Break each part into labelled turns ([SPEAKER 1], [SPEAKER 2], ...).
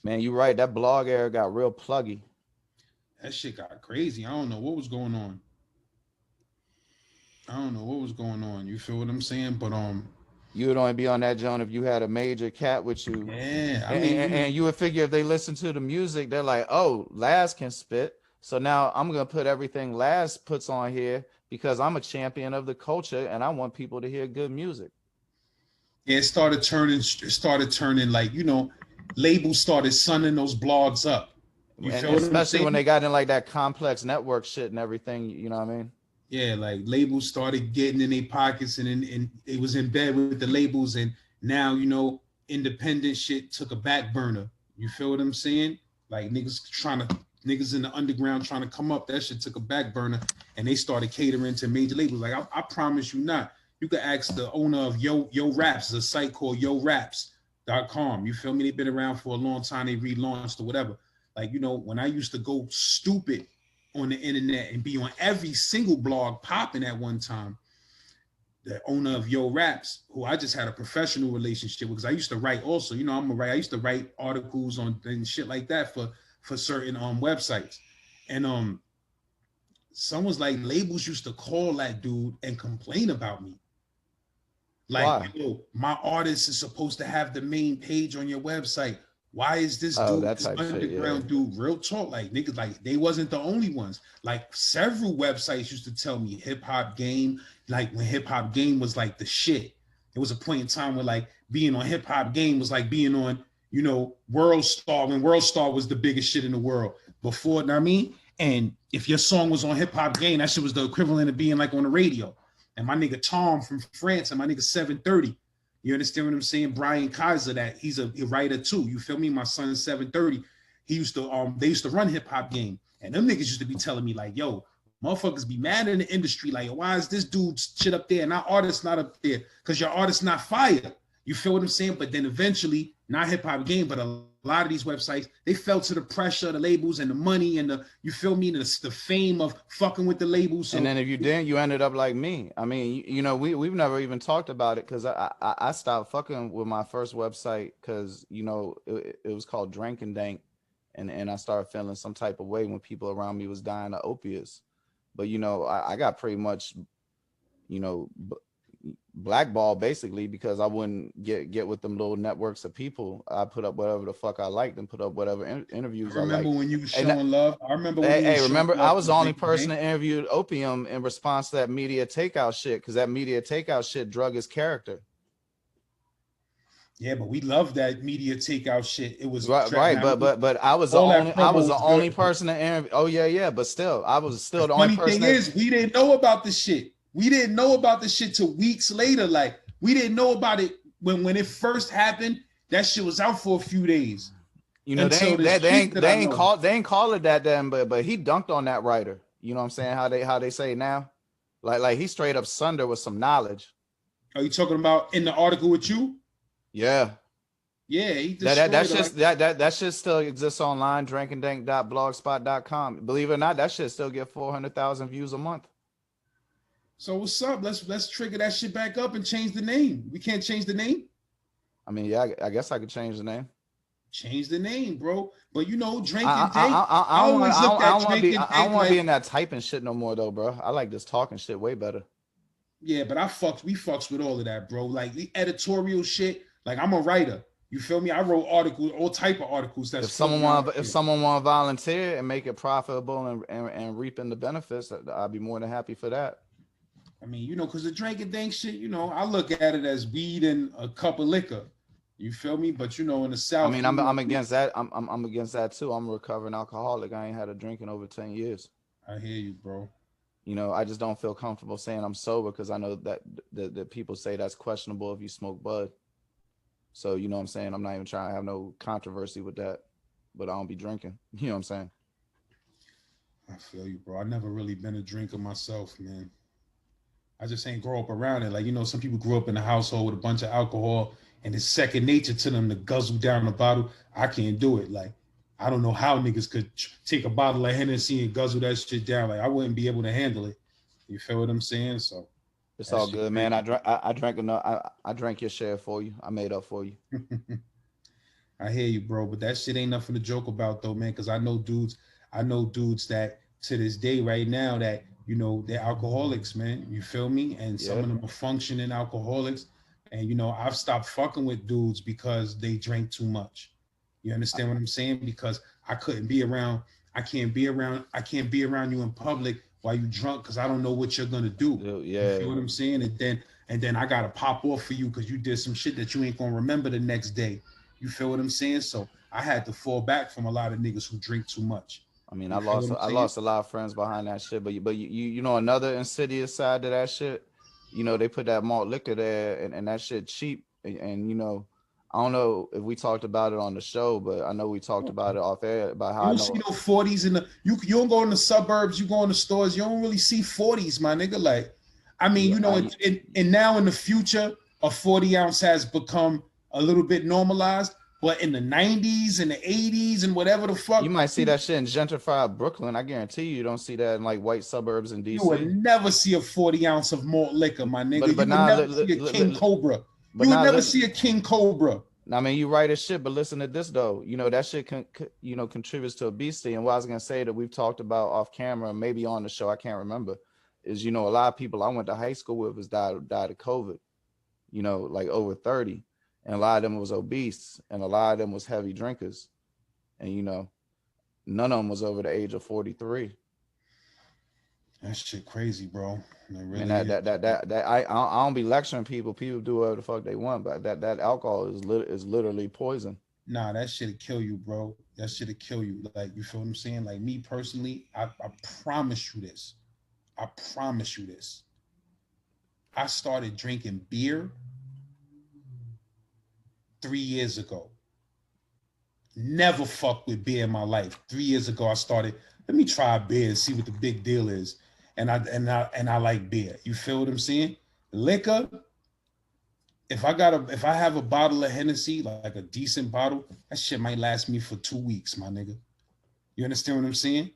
[SPEAKER 1] Man, you right. That blog era got real pluggy.
[SPEAKER 2] That shit got crazy. I don't know what was going on. I don't know what was going on. You feel what I'm saying? But
[SPEAKER 1] You would only be on that joint if you had a major cat with you.
[SPEAKER 2] yeah. I
[SPEAKER 1] And,
[SPEAKER 2] mean,
[SPEAKER 1] and you would figure if they listen to the music, they're like, oh, Laz can spit. So now I'm going to put everything Laz puts on here because I'm a champion of the culture and I want people to hear good music.
[SPEAKER 2] yeah, it started turning like labels started sunning those blogs up. You
[SPEAKER 1] And
[SPEAKER 2] feel what I'm
[SPEAKER 1] especially when
[SPEAKER 2] saying?
[SPEAKER 1] they got in like that complex network shit and everything, you know what I mean?
[SPEAKER 2] Yeah, like labels started getting in their pockets and it was in bed with the labels, and now independent shit took a back burner. You feel what I'm saying? Like niggas in the underground trying to come up, that shit took a back burner, and they started catering to major labels. Like I promise you not. You could ask the owner of Yo Raps, a site called YoRaps.com. You feel me? They've been around for a long time. They relaunched or whatever. Like when I used to go stupid on the internet and be on every single blog popping at one time, the owner of Yo Raps, who I just had a professional relationship with, because I used to write also. I'm a writer. I used to write articles on and shit like that for certain websites. And someone's like, labels used to call that dude and complain about me. Like,
[SPEAKER 1] Why?
[SPEAKER 2] my artist is supposed to have the main page on your website. Why is this
[SPEAKER 1] Oh,
[SPEAKER 2] dude,
[SPEAKER 1] that
[SPEAKER 2] this
[SPEAKER 1] type shit, yeah.
[SPEAKER 2] underground dude, real talk? Like, niggas, like, they wasn't the only ones. Like, several websites used to tell me Hip Hop Game, like, when Hip Hop Game was like the shit. There was a point in time where, like, being on Hip Hop Game was like being on, World Star, when World Star was the biggest shit in the world before, you know what I mean? And if your song was on Hip Hop Game, that shit was the equivalent of being like on the radio. And my nigga Tom from France and my nigga 730. You understand what I'm saying? Brian Kaiser, that he's a writer too. You feel me? My son 730. They used to run Hip Hop Game. And them niggas used to be telling me, like, yo, motherfuckers be mad in the industry. Like, why is this dude's shit up there and our artist not up there? Because your artist not fire. You feel what I'm saying? But then eventually, not Hip Hop Game, but a lot of these websites, they fell to the pressure of the labels and the money and you feel me, the fame of fucking with the labels.
[SPEAKER 1] And
[SPEAKER 2] So
[SPEAKER 1] then if you didn't, you ended up like me. I mean, we've never even talked about it because I stopped fucking with my first website because it was called Drink and Dank, and I started feeling some type of way when people around me was dying of opiates. But I got pretty much you know blackball basically because I wouldn't get with them little networks of people. I put up whatever the fuck I liked and put up whatever
[SPEAKER 2] I
[SPEAKER 1] interviews I
[SPEAKER 2] remember
[SPEAKER 1] liked.
[SPEAKER 2] when you was
[SPEAKER 1] And
[SPEAKER 2] showing love. I remember when you
[SPEAKER 1] hey,
[SPEAKER 2] was showing
[SPEAKER 1] remember I
[SPEAKER 2] love
[SPEAKER 1] was
[SPEAKER 2] to
[SPEAKER 1] the only
[SPEAKER 2] Drink
[SPEAKER 1] person
[SPEAKER 2] Tank.
[SPEAKER 1] that interviewed Opium in response to that media takeout shit because that media takeout shit drug his character.
[SPEAKER 2] Yeah, but we love that media takeout shit. It was
[SPEAKER 1] Right, right,
[SPEAKER 2] now
[SPEAKER 1] but
[SPEAKER 2] all that
[SPEAKER 1] I was
[SPEAKER 2] promo
[SPEAKER 1] the
[SPEAKER 2] was
[SPEAKER 1] only
[SPEAKER 2] good.
[SPEAKER 1] person to interview. Oh yeah, yeah, but still, I was
[SPEAKER 2] The
[SPEAKER 1] still the only
[SPEAKER 2] funny
[SPEAKER 1] person
[SPEAKER 2] thing
[SPEAKER 1] that.
[SPEAKER 2] is, we didn't know about the shit. We didn't know about the shit till weeks later. Like we didn't know about it when it first happened. That shit was out for a few days until this chick that I know.
[SPEAKER 1] They ain't call it that then, but he dunked on that writer. You know what I'm saying? How they say now, like he straight up sunder with some knowledge.
[SPEAKER 2] Are you talking about in the article with you?
[SPEAKER 1] Yeah,
[SPEAKER 2] Yeah, he destroyed her. Like,
[SPEAKER 1] that shit still exists online. Drinkanddank.blogspot.com. Believe it or not, that shit still get 400,000 views a month.
[SPEAKER 2] so what's up? Let's trigger that shit back up and change the name. We can't change the name.
[SPEAKER 1] I mean, yeah, I guess I could change the name.
[SPEAKER 2] Change the name, bro. But Drink
[SPEAKER 1] I
[SPEAKER 2] and Dank.
[SPEAKER 1] I
[SPEAKER 2] I
[SPEAKER 1] don't want
[SPEAKER 2] always looked
[SPEAKER 1] I
[SPEAKER 2] at
[SPEAKER 1] don't want to
[SPEAKER 2] Drink
[SPEAKER 1] be
[SPEAKER 2] and
[SPEAKER 1] I don't
[SPEAKER 2] Dank
[SPEAKER 1] want to be
[SPEAKER 2] like,
[SPEAKER 1] in that typing shit no more though, bro. I like this talking shit way better.
[SPEAKER 2] yeah, but we fucks with all of that, bro. Like the editorial shit. Like I'm a writer. You feel me? I wrote articles, all type of articles that's floating out
[SPEAKER 1] If
[SPEAKER 2] here.
[SPEAKER 1] someone want to volunteer and make it profitable and reaping the benefits, I'd be more than happy for that.
[SPEAKER 2] I mean, because the Drink and Dank shit, I look at it as weed and a cup of liquor. You feel me? But in the
[SPEAKER 1] I
[SPEAKER 2] South,
[SPEAKER 1] mean, I'm against that. I'm against that too. I'm a recovering alcoholic. I ain't had a drink in over 10 years.
[SPEAKER 2] I hear you, bro.
[SPEAKER 1] I just don't feel comfortable saying I'm sober because I know that people say that's questionable if you smoke bud. So you know what I'm saying. I'm not even trying to have no controversy with that, but I don't be drinking. You know what I'm saying.
[SPEAKER 2] I feel you, bro. I never really been a drinker myself, man. I just ain't grow up around it. Like, some people grew up in a household with a bunch of alcohol and it's second nature to them to guzzle down a bottle. I can't do it. Like, I don't know how niggas could take a bottle of Hennessy and guzzle that shit down. Like, I wouldn't be able to handle it. You feel what I'm saying? So
[SPEAKER 1] It's
[SPEAKER 2] that
[SPEAKER 1] all
[SPEAKER 2] shit
[SPEAKER 1] good, man.
[SPEAKER 2] crazy.
[SPEAKER 1] I drank enough. I drank your share for you. I made up for you.
[SPEAKER 2] I hear you, bro. But that shit ain't nothing to joke about, though, man. Because I know dudes that to this day, right now, that they're alcoholics, man. You feel me? And some
[SPEAKER 1] Yeah.
[SPEAKER 2] of them are functioning alcoholics. And I've stopped fucking with dudes because they drink too much. You understand what I'm saying? Because I couldn't be around. I can't be around you in public while you drunk because I don't know what you're gonna do. You feel
[SPEAKER 1] Yeah.
[SPEAKER 2] what I'm saying? And then I gotta pop off for you because you did some shit that you ain't gonna remember the next day. You feel what I'm saying? So I had to fall back from a lot of niggas who drink too much.
[SPEAKER 1] I mean,
[SPEAKER 2] You feel what I'm
[SPEAKER 1] I
[SPEAKER 2] saying?
[SPEAKER 1] lost a lot of friends behind that shit. But you know another insidious side to that shit. They put that malt liquor there, and that shit cheap. And I don't know if we talked about it on the show, but I know we talked about it off air about how
[SPEAKER 2] You
[SPEAKER 1] I
[SPEAKER 2] don't see
[SPEAKER 1] know.
[SPEAKER 2] no 40s in the you don't go in the suburbs, you go in the stores, you don't really see 40s, my nigga. Like, I mean,
[SPEAKER 1] Yeah,
[SPEAKER 2] and now in the future, a 40 ounce has become a little bit normalized. But in the 90s and the 80s and whatever the
[SPEAKER 1] you
[SPEAKER 2] fuck,
[SPEAKER 1] might see that shit in gentrified Brooklyn. I guarantee you don't see that in like white suburbs in
[SPEAKER 2] you would
[SPEAKER 1] DC.
[SPEAKER 2] never see a 40 ounce of malt liquor, my nigga.
[SPEAKER 1] But
[SPEAKER 2] You would
[SPEAKER 1] now,
[SPEAKER 2] never see a King Cobra.
[SPEAKER 1] but
[SPEAKER 2] You would
[SPEAKER 1] now,
[SPEAKER 2] never see a King Cobra.
[SPEAKER 1] I mean, you right as shit, but listen to this though. That shit contributes to obesity. And what I was gonna say that we've talked about off camera, maybe on the show, I can't remember, is a lot of people I went to high school with was died of COVID. Like over 30, and a lot of them was obese, and a lot of them was heavy drinkers, and none of them was over the age of 43.
[SPEAKER 2] That shit crazy, bro. It
[SPEAKER 1] Man,
[SPEAKER 2] really is.
[SPEAKER 1] I don't be lecturing people. People do whatever the fuck they want, but that alcohol is literally poison.
[SPEAKER 2] Nah, that shit'll kill you, bro. That shit'll kill you. Like, you feel what I'm saying? Like, me personally, I promise you this. I promise you this. I started drinking beer 3 years ago. Never fucked with beer in my life. 3 years ago, I started. Let me try beer and see what the big deal is. And I like beer. You feel what I'm saying? Liquor. If I have a bottle of Hennessy, like a decent bottle, that shit might last me for 2 weeks, my nigga. You understand what I'm saying?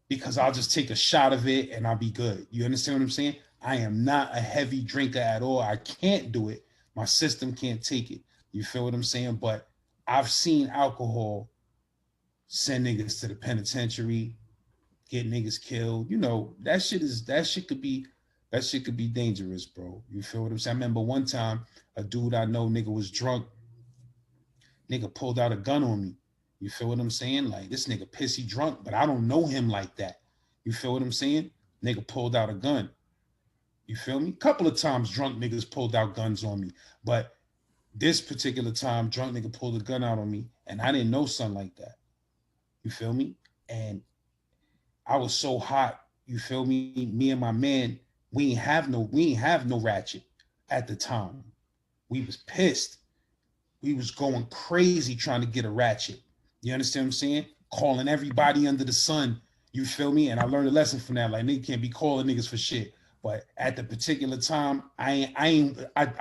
[SPEAKER 2] Because I'll just take a shot of it and I'll be good. You understand what I'm saying? I am not a heavy drinker at all. I can't do it. My system can't take it. You feel what I'm saying? But I've seen alcohol send niggas to the penitentiary, get niggas killed. That shit could be dangerous, bro. You feel what I'm saying? I remember one time a dude I know, nigga was drunk. Nigga pulled out a gun on me. You feel what I'm saying? Like, this nigga pissy drunk, but I don't know him like that. You feel what I'm saying? Nigga pulled out a gun. You feel me? Couple of times drunk niggas pulled out guns on me. But this particular time, drunk nigga pulled a gun out on me, and I didn't know something like that. You feel me? And I was so hot. You feel me? Me and my man, we ain't have no ratchet at the time. We was pissed. We was going crazy trying to get a ratchet. You understand what I'm saying? Calling everybody under the sun. You feel me? And I learned a lesson from that. Like, nigga can't be calling niggas for shit. But at the particular time, I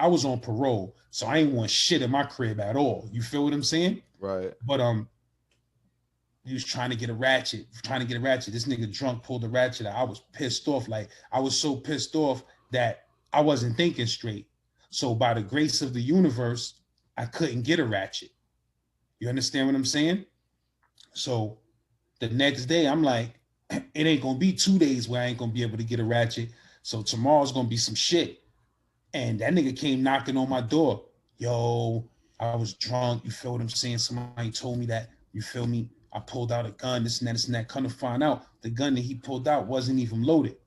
[SPEAKER 2] was on parole, so I ain't want shit in my crib at all. You feel what I'm saying?
[SPEAKER 1] Right.
[SPEAKER 2] But he was trying to get a ratchet, This nigga drunk pulled the ratchet out. I was pissed off. Like, I was so pissed off that I wasn't thinking straight. So by the grace of the universe, I couldn't get a ratchet. You understand what I'm saying? So the next day, I'm like, it ain't gonna be 2 days where I ain't gonna be able to get a ratchet. So tomorrow's gonna be some shit. And that nigga came knocking on my door. Yo, I was drunk. You feel what I'm saying? Somebody told me that. You feel me? I pulled out a gun, this and that, this and that. Come to find out, the gun that he pulled out wasn't even loaded.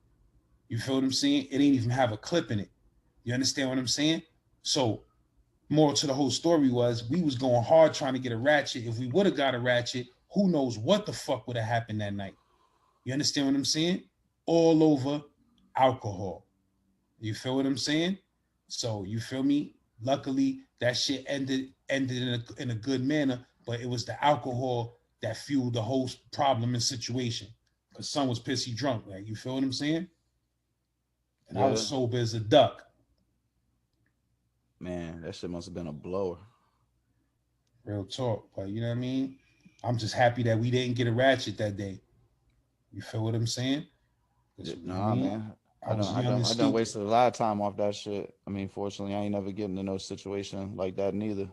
[SPEAKER 2] You feel what I'm saying? It ain't even have a clip in it. You understand what I'm saying? So, more to the whole story was we was going hard trying to get a ratchet. If we would have got a ratchet, who knows what the fuck would have happened that night? You understand what I'm saying? All over alcohol. You feel what I'm saying? So you feel me? Luckily, that shit ended in a good manner, but it was the alcohol that fueled the whole problem and situation. Cause son was pissy drunk, right? You feel what I'm saying? And I was
[SPEAKER 1] Yeah.
[SPEAKER 2] sober as a duck.
[SPEAKER 1] Man, that shit must have been a blower.
[SPEAKER 2] Real talk. But you know what I mean? I'm just happy that we didn't get a ratchet that day. You feel what I'm saying? Because you know what I
[SPEAKER 1] Nah,
[SPEAKER 2] mean?
[SPEAKER 1] man.
[SPEAKER 2] I was young and
[SPEAKER 1] I done
[SPEAKER 2] stupid.
[SPEAKER 1] wasted a lot of time off that shit. I mean, fortunately, I ain't never getting in no situation like that neither.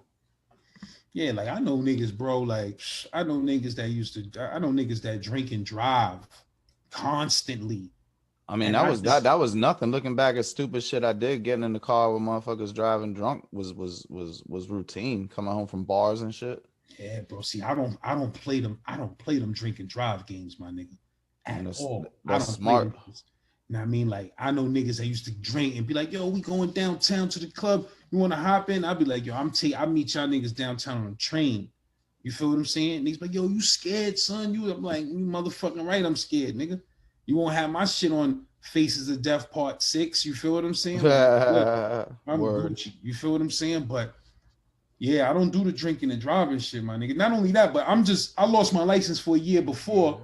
[SPEAKER 2] Yeah, like I know niggas, bro. Like I know niggas that I know niggas that drink and drive constantly.
[SPEAKER 1] I mean,
[SPEAKER 2] And I just,
[SPEAKER 1] that was nothing. Looking back at stupid shit I did, getting in the car with motherfuckers driving drunk was routine. Coming home from bars and shit.
[SPEAKER 2] yeah, bro. See, I don't play them drink and drive games, my nigga.
[SPEAKER 1] And
[SPEAKER 2] At all. I
[SPEAKER 1] that's
[SPEAKER 2] don't play them.
[SPEAKER 1] smart.
[SPEAKER 2] You know what I mean? Like, I know niggas that used to drink and be like, yo, we going downtown to the club. You want to hop in? I'll be like, yo, I meet y'all niggas downtown on a train. You feel what I'm saying? Niggas be like, yo, you scared, son? I'm like, you motherfucking right, I'm scared, nigga. You won't have my shit on Faces of Death Part 6. You feel what I'm saying? Like, I'm good. I'm
[SPEAKER 1] Word.
[SPEAKER 2] Gucci. You feel what I'm saying? But yeah, I don't do the drinking and driving shit, my nigga. Not only that, but I lost my license for a year before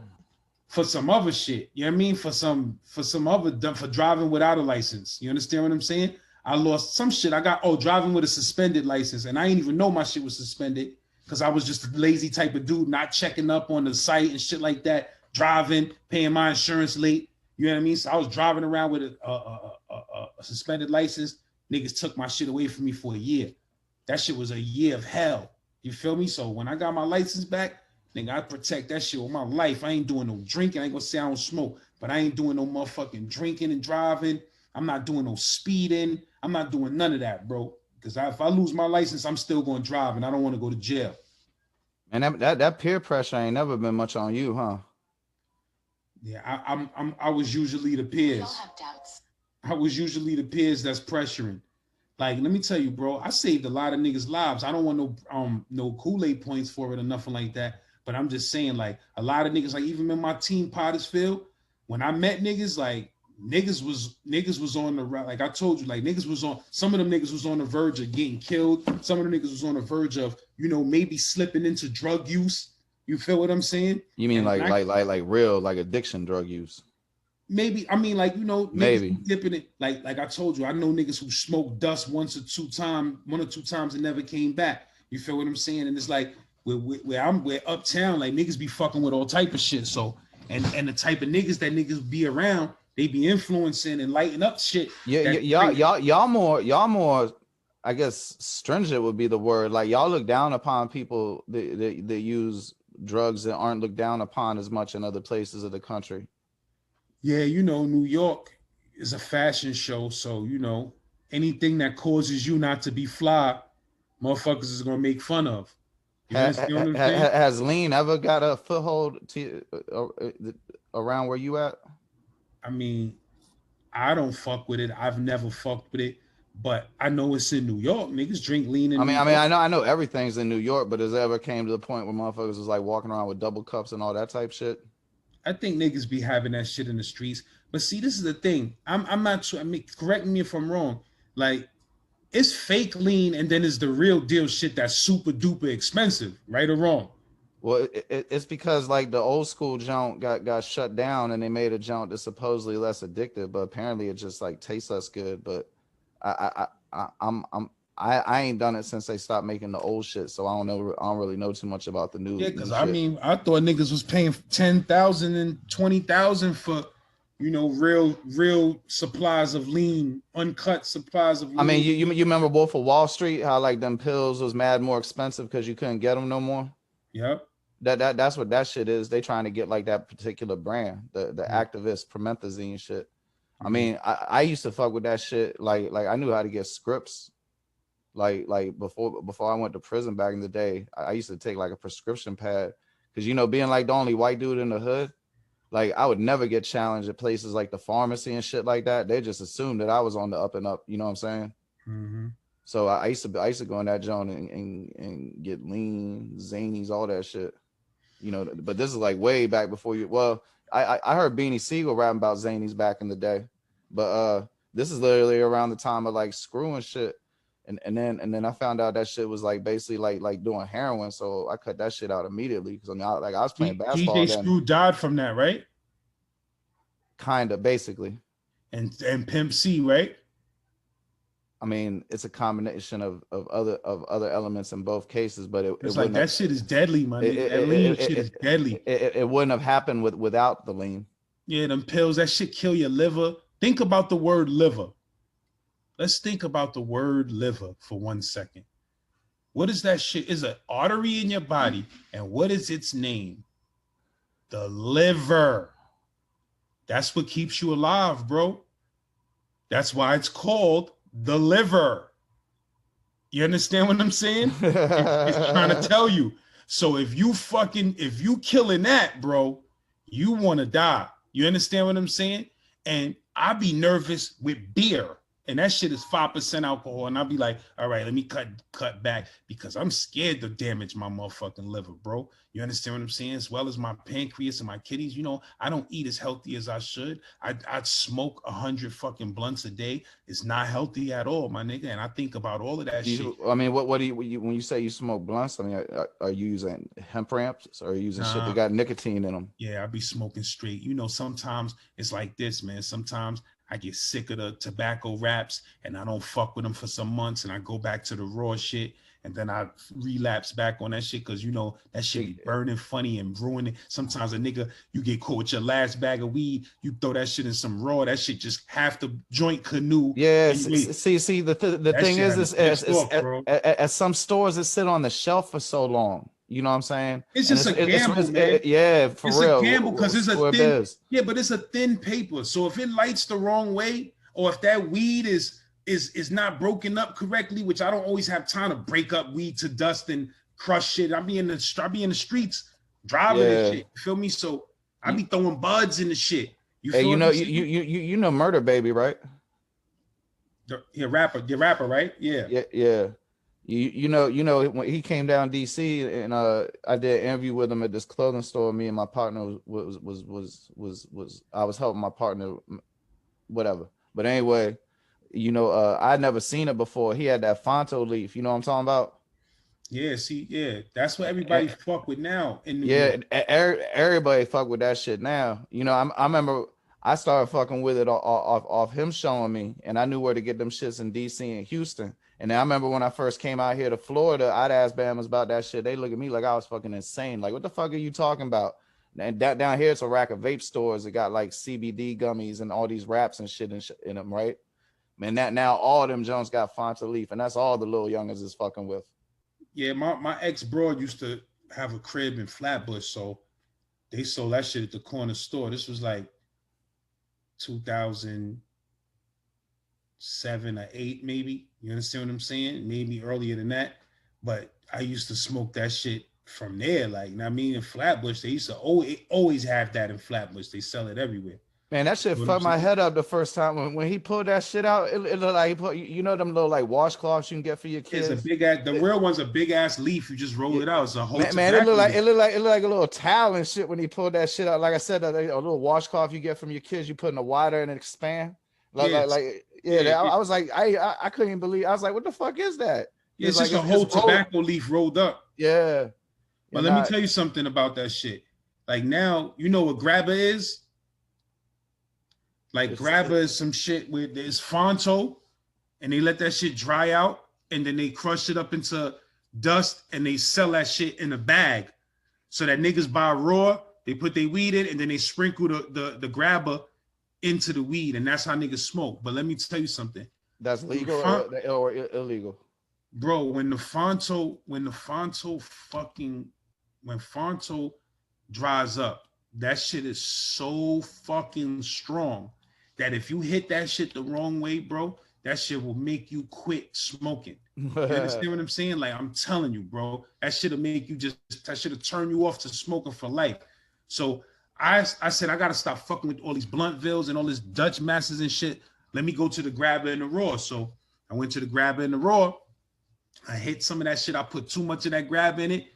[SPEAKER 2] for some other shit. You know what I mean? For driving without a license. You understand what I'm saying? I lost some shit. I got driving with a suspended license, and I didn't even know my shit was suspended because I was just a lazy type of dude, not checking up on the site and shit like that. Driving, paying my insurance late. You know what I mean? So I was driving around with a suspended license. Niggas took my shit away from me for a year. That shit was a year of hell. You feel me? So when I got my license back, nigga, I protect that shit with my life. I ain't doing no drinking. I ain't gonna say I don't smoke, but I ain't doing no motherfucking drinking and driving. I'm not doing no speeding. I'm not doing none of that, bro. Because if I lose my license, I'm still gonna drive, and I don't want to go to jail.
[SPEAKER 1] And that peer pressure ain't never been much on you, huh?
[SPEAKER 2] Yeah, I was usually the peers. I was usually the peers that's pressuring. Like, let me tell you, bro, I saved a lot of niggas' lives. I don't want no Kool-Aid points for it or nothing like that. But I'm just saying, like, a lot of niggas, like even in my team Pottersfield, when I met niggas, like niggas was on the like I told you, like niggas was on some of them niggas was on the verge of getting killed. Some of the niggas was on the verge of, maybe slipping into drug use. You feel what I'm saying?
[SPEAKER 1] You mean
[SPEAKER 2] And
[SPEAKER 1] like
[SPEAKER 2] I
[SPEAKER 1] real like addiction drug use?
[SPEAKER 2] maybe I mean like niggas be
[SPEAKER 1] Maybe.
[SPEAKER 2] dipping it like I told you, I know niggas who smoked dust one or two times and never came back. You feel what I'm saying? And it's like we're uptown, like niggas be fucking with all type of shit. So and the type of niggas that niggas be around, they be influencing and lighting up shit.
[SPEAKER 1] Yeah,
[SPEAKER 2] That
[SPEAKER 1] y'all more. I guess stringent would be the word. Like y'all look down upon people that use drugs that aren't looked down upon as much in other places of the country.
[SPEAKER 2] yeah, New York is a fashion show, so anything that causes you not to be fly, motherfuckers is gonna make fun of. You understand what I'm saying?
[SPEAKER 1] Has lean ever got a foothold around where you at?
[SPEAKER 2] I mean, I don't fuck with it. I've never fucked with it, but I know it's in New York. Niggas drink lean in New York.
[SPEAKER 1] I know everything's in New York, but has it ever came to the point where motherfuckers was like walking around with double cups and all that type shit?
[SPEAKER 2] I think niggas be having that shit in the streets. But see, this is the thing. I'm not sure. I mean, correct me if I'm wrong. Like, it's fake lean, and then it's the real deal shit that's super duper expensive, right or wrong.
[SPEAKER 1] Well, it's because like the old school junk got shut down, and they made a junk that's supposedly less addictive, but apparently it just like tastes less good. But I ain't done it since they stopped making the old shit, so I don't know. I don't really know too much about the
[SPEAKER 2] Yeah,
[SPEAKER 1] new
[SPEAKER 2] because I
[SPEAKER 1] shit.
[SPEAKER 2] mean, I thought niggas was paying 10,000 and 20,000 for, real supplies of lean, uncut supplies of
[SPEAKER 1] I mean,
[SPEAKER 2] lean.
[SPEAKER 1] you remember Wolf of Wall Street? How like them pills was mad more expensive because you couldn't get them no more.
[SPEAKER 2] Yep.
[SPEAKER 1] That's what that shit is. They trying to get like that particular brand, the activist promethazine shit. I
[SPEAKER 2] Mm-hmm.
[SPEAKER 1] mean, I used to fuck with that shit. Like I knew how to get scripts. Like before I went to prison back in the day, I used to take like a prescription pad because being like the only white dude in the hood, like I would never get challenged at places like the pharmacy and shit like that. They just assumed that I was on the up and up. You know what I'm saying?
[SPEAKER 2] Mm-hmm.
[SPEAKER 1] So I used to go in that joint and get lean, zanies, all that shit. But this is like way back before you. Well, I heard Beanie Siegel rapping about zanies back in the day, but this is literally around the time of like screwing shit. And then I found out that shit was like basically like doing heroin, so I cut that shit out immediately because I was playing basketball
[SPEAKER 2] DJ
[SPEAKER 1] then,
[SPEAKER 2] Screw died from that, right?
[SPEAKER 1] kind of basically.
[SPEAKER 2] And Pimp C, right?
[SPEAKER 1] I mean, it's a combination of other elements in both cases, but it
[SPEAKER 2] It's like
[SPEAKER 1] wouldn't have
[SPEAKER 2] that shit is deadly, my nigga. That lean shit is deadly.
[SPEAKER 1] it wouldn't have happened without the lean.
[SPEAKER 2] Yeah, them pills, that shit kill your liver. Think about the word liver. Let's think about the word liver for 1 second. What is that shit? Is an artery in your body, and what is its name? The liver. That's what keeps you alive, bro. That's why it's called the liver. You understand what I'm saying? It's trying to tell you. So if you killing that, bro, you want to die. You understand what I'm saying? And I be nervous with beer. And that shit is 5% alcohol. And I'll be like, all right, let me cut back because I'm scared to damage my motherfucking liver, bro. You understand what I'm saying? As well as my pancreas and my kidneys. You know, I don't eat as healthy as I should. I'd smoke 100 fucking blunts a day. It's not healthy at all, my nigga. And I think about all of that shit.
[SPEAKER 1] I mean, what do you when you say you smoke blunts? I mean, are you using hemp ramps or are you using shit that got nicotine in them?
[SPEAKER 2] Yeah, I be smoking straight. You know, sometimes it's like this, man. Sometimes I get sick of the tobacco wraps and I don't fuck with them for some months and I go back to the raw shit and then I relapse back on that shit because, you know, that shit be burning funny and ruining. Sometimes a nigga, you get caught with your last bag of weed, you throw that shit in some raw, that shit just half the joint canoe.
[SPEAKER 1] Yeah, see, the thing is at some stores it sit on the shelf for so long. You know what I'm saying?
[SPEAKER 2] It's just a gamble, man.
[SPEAKER 1] Yeah, for
[SPEAKER 2] it's
[SPEAKER 1] real.
[SPEAKER 2] It's a gamble because it's a thin. Yeah, but it's a thin paper. So if it lights the wrong way, or if that weed is not broken up correctly, which I don't always have time to break up weed to dust and crush shit. I be in the streets driving and shit. You feel me? So I be throwing buds in the shit.
[SPEAKER 1] You know Murder Baby, right?
[SPEAKER 2] The rapper, right?
[SPEAKER 1] Yeah. You know when he came down DC and I did an interview with him at this clothing store. Me and my partner was I was helping my partner, whatever. But anyway, you know, I'd never seen it before. He had that Fonto leaf. You know what I'm talking about?
[SPEAKER 2] Yeah, that's what everybody fuck with now.
[SPEAKER 1] Everybody fuck with that shit now. You know, I remember I started fucking with it off him showing me, and I knew where to get them shits in DC and Houston. And I remember when I first came out here to Florida, I'd ask Bama's about that shit. They look at me like I was fucking insane. Like, what the fuck are you talking about? And down here, it's a rack of vape stores. It got like CBD gummies and all these wraps and shit in them, right? Man, now all of them Jones got Fonta Leaf, and that's all the little youngers is fucking with.
[SPEAKER 2] Yeah, my ex-bro used to have a crib in Flatbush, so they sold that shit at the corner store. This was like 2007 or 8, maybe. You understand what I'm saying? Maybe earlier than that. But I used to smoke that shit from there. Like, I mean, in Flatbush, they used to always have that in Flatbush. They sell it everywhere.
[SPEAKER 1] Man, that shit fucked my head up the first time when he pulled that shit out. It looked like he put, you know, them little like washcloths you can get for your kids.
[SPEAKER 2] It's a big ass. The real one's a big ass leaf. You just roll it out. It's a whole.
[SPEAKER 1] Man, it looked like a little towel and shit when he pulled that shit out. Like I said, a little washcloth you get from your kids. You put in the water and it expand. I was like, I couldn't believe. I was like, what the fuck is that?
[SPEAKER 2] Yeah, it's just a whole tobacco leaf rolled up.
[SPEAKER 1] Yeah.
[SPEAKER 2] But let me tell you something about that shit. Like now, you know what grabber is? Like grabber is some shit where there's Fonto and they let that shit dry out and then they crush it up into dust and they sell that shit in a bag. So that niggas buy raw, they put their weed in and then they sprinkle the grabber into the weed and that's how niggas smoke. But let me tell you something.
[SPEAKER 1] That's legal or illegal?
[SPEAKER 2] Bro, when Fonto dries up, that shit is so fucking strong that if you hit that shit the wrong way, bro, that shit will make you quit smoking. You understand what I'm saying? Like, I'm telling you, bro, that shit'll make you that shit'll turn you off to smoking for life. So I said, I gotta stop fucking with all these Bluntville's and all this Dutch Masters and shit. Let me go to the grabber and the raw. So I went to the grabber and the raw. I hit some of that shit. I put too much of that grab in it.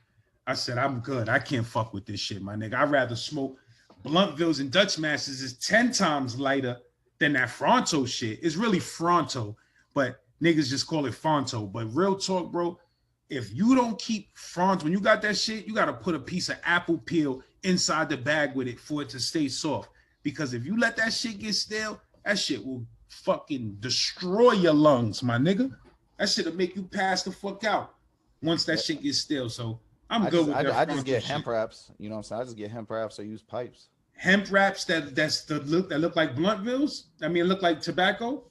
[SPEAKER 2] I said, I'm good. I can't fuck with this shit, my nigga. I'd rather smoke Bluntville's and Dutch Masters is 10 times lighter than that Fronto shit. It's really Fronto, but niggas just call it Fonto. But real talk, bro, if you don't keep Fronto, when you got that shit, you got to put a piece of apple peel inside the bag with it for it to stay soft. Because if you let that shit get stale, that shit will fucking destroy your lungs, my nigga. That shit'll make you pass the fuck out once that shit gets stale. So I'm good with that.
[SPEAKER 1] I just get hemp wraps. You know what I'm saying? I just get hemp wraps or use pipes.
[SPEAKER 2] Hemp wraps that look like Bluntville's. I mean, look like tobacco.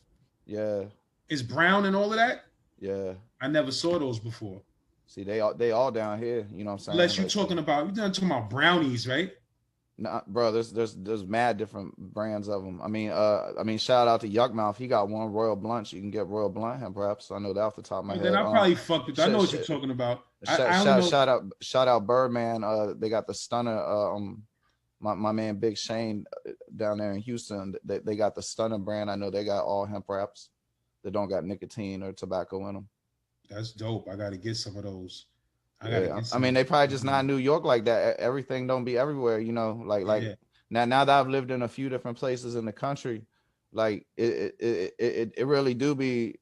[SPEAKER 1] Yeah.
[SPEAKER 2] It's brown and all of that.
[SPEAKER 1] Yeah.
[SPEAKER 2] I never saw those before.
[SPEAKER 1] See, they all down here. You know what I'm saying?
[SPEAKER 2] Unless you're
[SPEAKER 1] Like,
[SPEAKER 2] talking about, you're not talking about brownies, right?
[SPEAKER 1] nah, bro, there's mad different brands of them. I mean, shout out to Yuckmouth. He got one Royal Blunt. You can get Royal Blunt him, perhaps. I know that off the top of my
[SPEAKER 2] Well, then
[SPEAKER 1] head.
[SPEAKER 2] I probably fucked it. I
[SPEAKER 1] Sh-
[SPEAKER 2] know what
[SPEAKER 1] sh-
[SPEAKER 2] you're talking about.
[SPEAKER 1] shout
[SPEAKER 2] I don't
[SPEAKER 1] shout
[SPEAKER 2] know.
[SPEAKER 1] shout out Birdman. They got the Stunner. My man Big Shane down there in Houston. They got the Stunner brand. I know they got all hemp wraps that don't got nicotine or tobacco in them.
[SPEAKER 2] That's dope. I got to get some of those. I got to
[SPEAKER 1] Yeah,
[SPEAKER 2] get
[SPEAKER 1] I
[SPEAKER 2] some.
[SPEAKER 1] mean they probably just not New York like that. Everything don't be everywhere, you know. Like
[SPEAKER 2] Yeah.
[SPEAKER 1] now that I've lived in a few different places in the country, like it really do be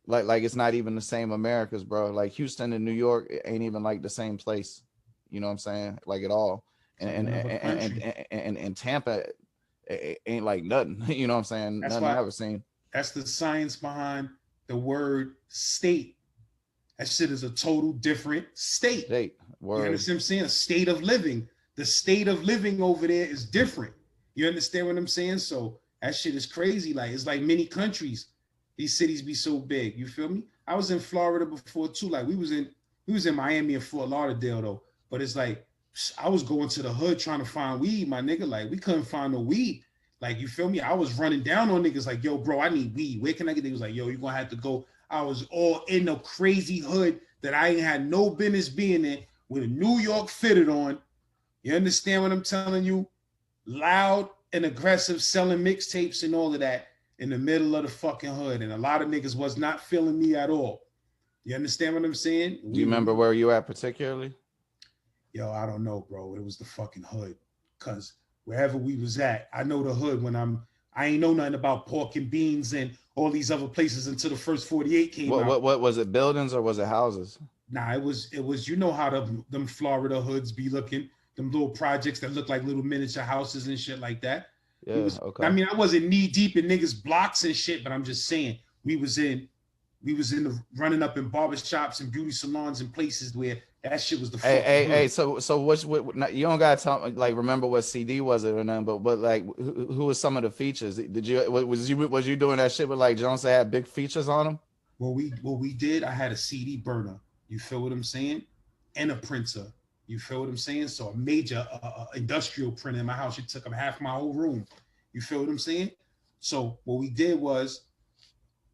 [SPEAKER 1] like it's not even the same Americas, bro. Like Houston and New York it ain't even like the same place. You know what I'm saying? Like at all.
[SPEAKER 2] It's
[SPEAKER 1] And
[SPEAKER 2] like another country.
[SPEAKER 1] and Tampa ain't like nothing. You know what I'm saying?
[SPEAKER 2] That's
[SPEAKER 1] Nothing I
[SPEAKER 2] why.
[SPEAKER 1] ever seen.
[SPEAKER 2] That's the science behind the word state. That shit is a total different state.
[SPEAKER 1] State
[SPEAKER 2] You
[SPEAKER 1] word.
[SPEAKER 2] understand what I'm saying? A state of living. The state of living over there is different. You understand what I'm saying? So that shit is crazy. Like it's like many countries. These cities be so big. You feel me? I was in Florida before too. Like we was in Miami and Fort Lauderdale though. But it's like I was going to the hood trying to find weed, my nigga. Like we couldn't find no weed. Like you feel me? I was running down on niggas like, yo, bro, I need weed. Where can I get? They was like, yo, you're gonna have to go. I was all in the crazy hood that I ain't had no business being in with a New York fitted on. You understand what I'm telling you? Loud and aggressive, selling mixtapes and all of that in the middle of the fucking hood. And a lot of niggas was not feeling me at all. You understand what I'm saying?
[SPEAKER 1] Do you remember where you at particularly?
[SPEAKER 2] Yo, I don't know, bro. It was the fucking hood. Cause wherever we was at, I know the hood when I ain't know nothing about pork and beans and all these other places until the first 48 came out.
[SPEAKER 1] What was it? Buildings or was it houses?
[SPEAKER 2] Nah, it was you know how them Florida hoods be looking, them little projects that look like little miniature houses and shit like that.
[SPEAKER 1] Yeah, okay.
[SPEAKER 2] I mean, I wasn't knee deep in niggas blocks and shit, but I'm just saying we was in the running up in barbershops and beauty salons and places where that shit was the
[SPEAKER 1] hey. So what you don't gotta tell like remember what CD was it or nothing, but like who was some of the features? Did you was you doing that shit with like Jones that had big features on them?
[SPEAKER 2] What we did, I had a CD burner. You feel what I'm saying? And a printer. You feel what I'm saying? So a major industrial printer in my house. It took up half my whole room. You feel what I'm saying? So what we did was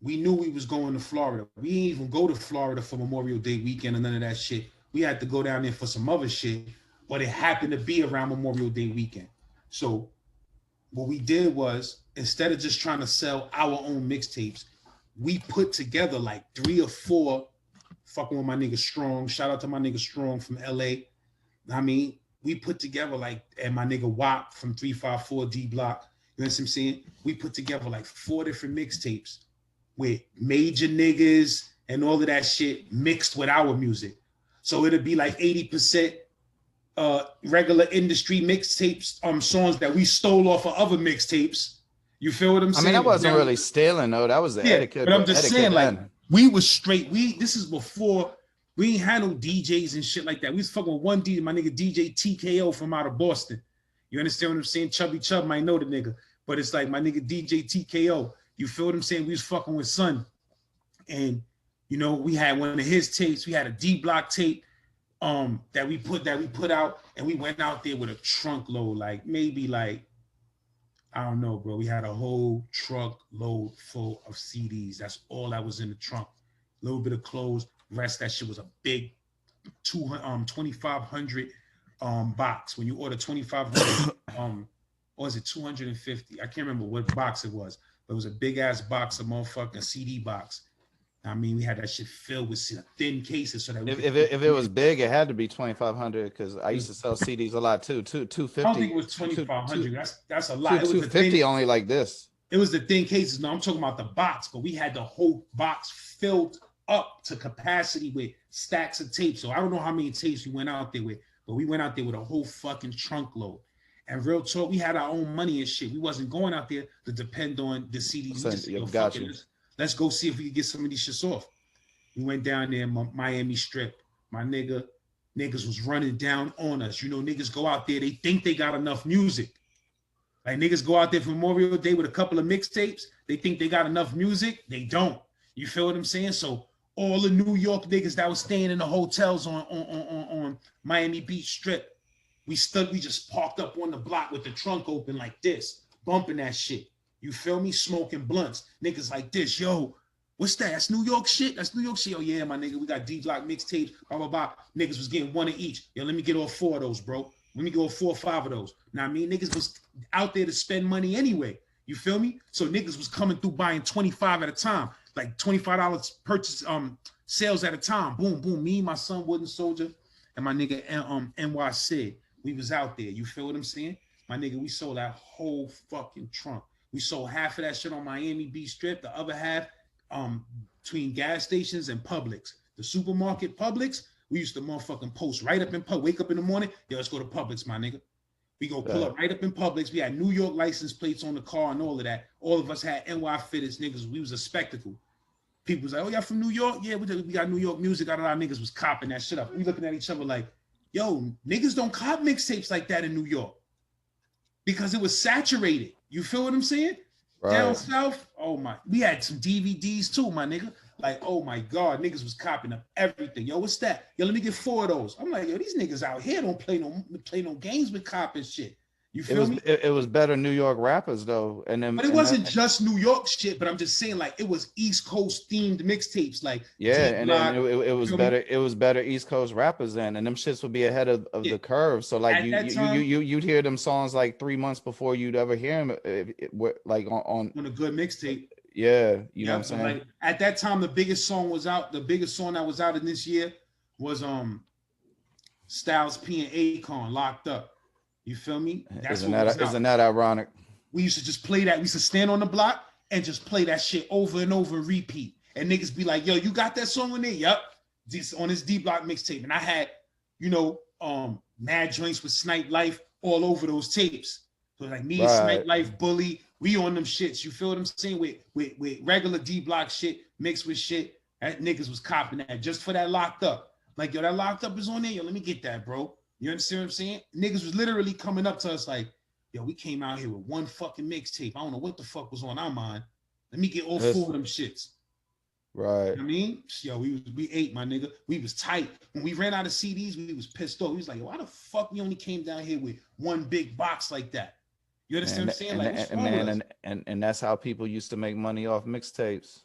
[SPEAKER 2] we knew we was going to Florida. We didn't even go to Florida for Memorial Day weekend and none of that shit. We had to go down there for some other shit, but it happened to be around Memorial Day weekend. So what we did was instead of just trying to sell our own mixtapes, we put together like 3 or 4 fucking with my nigga Strong. Shout out to my nigga Strong from LA. I mean, we put together like, and my nigga WAP from 354 D Block. You know what I'm saying? We put together like 4 different mixtapes with major niggas and all of that shit mixed with our music. So it'd be like 80% regular industry mixtapes, songs that we stole off of other mixtapes. You feel what I'm saying?
[SPEAKER 1] I mean, that wasn't really stealing though. That was the etiquette.
[SPEAKER 2] But I'm just saying, like,
[SPEAKER 1] then.
[SPEAKER 2] we was straight. This is before we ain't had no DJs and shit like that. We was fucking with one DJ, my nigga DJ TKO from out of Boston. You understand what I'm saying? Chubby Chub might know the nigga, but it's like my nigga DJ TKO. You feel what I'm saying? We was fucking with Son. And you know, we had one of his tapes. We had a D Block tape that we put out, and we went out there with a trunk load, like maybe like, I don't know, bro. We had a whole truck load full of CDs. That's all that was in the trunk. A little bit of clothes. Rest that shit was a big 2,500 box. When you order 2,500, or is it 250? I can't remember what box it was, but it was a big ass box, a motherfucking CD box. I mean, we had that shit filled with thin cases so that
[SPEAKER 1] if it was big, it had to be 2,500 because I used to sell CDs a lot too. 250.
[SPEAKER 2] I don't think it was 2,500. That's a lot.
[SPEAKER 1] It was 250 only like this.
[SPEAKER 2] It was the thin cases. No, I'm talking about the box, but we had the whole box filled up to capacity with stacks of tapes. So I don't know how many tapes we went out there with, but we went out there with a whole fucking trunk load. And real talk, we had our own money and shit. We wasn't going out there to depend on the CDs. Let's go see if we could get some of these shits off. We went down there in Miami Strip. My niggas was running down on us. You know, niggas go out there, they think they got enough music. Like niggas go out there for Memorial Day with a couple of mixtapes. They think they got enough music. They don't. You feel what I'm saying? So all the New York niggas that was staying in the hotels on Miami Beach Strip. We just parked up on the block with the trunk open like this, bumping that shit. You feel me? Smoking blunts. Niggas like this, yo, what's that? That's New York shit? That's New York shit? Oh yeah, my nigga, we got D-Block mixtapes, blah, blah, blah. Niggas was getting one of each. Yo, let me get all 4 of those, bro. Let me go 4 or 5 of those. Now, I mean, niggas was out there to spend money anyway. You feel me? So niggas was coming through buying 25 at a time, like $25 purchase sales at a time. Boom, boom. Me, my son, Wooden Soldier, and my nigga NY Sid. We was out there. You feel what I'm saying? My nigga, we sold that whole fucking trunk. We sold half of that shit on Miami Beach Strip, the other half between gas stations and Publix. The supermarket Publix, we used to motherfucking post right up in Publix. Wake up in the morning, yo, let's go to Publix, my nigga. We go pull up right up in Publix. We had New York license plates on the car and all of that. All of us had NY fitteds, niggas. We was a spectacle. People was like, oh, y'all from New York? Yeah, we got New York music. A lot of niggas was copping that shit up. We looking at each other like, yo, niggas don't cop mixtapes like that in New York because it was saturated. You feel what I'm saying? Right. Down south, oh my, we had some DVDs too, my nigga. Like, oh my God, niggas was copying up everything. Yo, what's that? Yo, let me get 4 of those. I'm like, yo, these niggas out here don't play no games with copying shit. You feel me?
[SPEAKER 1] It was better New York rappers though, and then
[SPEAKER 2] but it wasn't just New York shit. But I'm just saying, like, it was East Coast themed mixtapes, like
[SPEAKER 1] and then it was better. It was better East Coast rappers then, and them shits would be ahead of the curve. So like you'd hear them songs like 3 months before you'd ever hear them, like on
[SPEAKER 2] a good mixtape.
[SPEAKER 1] Yeah, you know what I'm saying.
[SPEAKER 2] Like at that time, the biggest song was out. The biggest song that was out in this year was Styles P and Akon, Locked Up. You feel me?
[SPEAKER 1] Isn't that ironic?
[SPEAKER 2] We used to just play that. We used to stand on the block and just play that shit over and over and repeat. And niggas be like, yo, you got that song in there? Yup. This on this D-Block mixtape. And I had, mad joints with Snipe Life all over those tapes. So like me and Snipe Life, Bully, we on them shits. You feel what I'm saying? With regular D-Block shit mixed with shit. That niggas was copping that just for that Locked Up. Like, yo, that Locked Up is on there. Yo, let me get that, bro. You understand what I'm saying? Niggas was literally coming up to us like, yo, we came out here with one fucking mixtape. I don't know what the fuck was on our mind. Let me get all 4 of them shits.
[SPEAKER 1] Right.
[SPEAKER 2] You know what I mean? Yo, we ate, my nigga. We was tight. When we ran out of CDs, we was pissed off. We was like, yo, why the fuck we only came down here with one big box like that? You understand what I'm saying? Like,
[SPEAKER 1] and that's how people used to make money off mixtapes.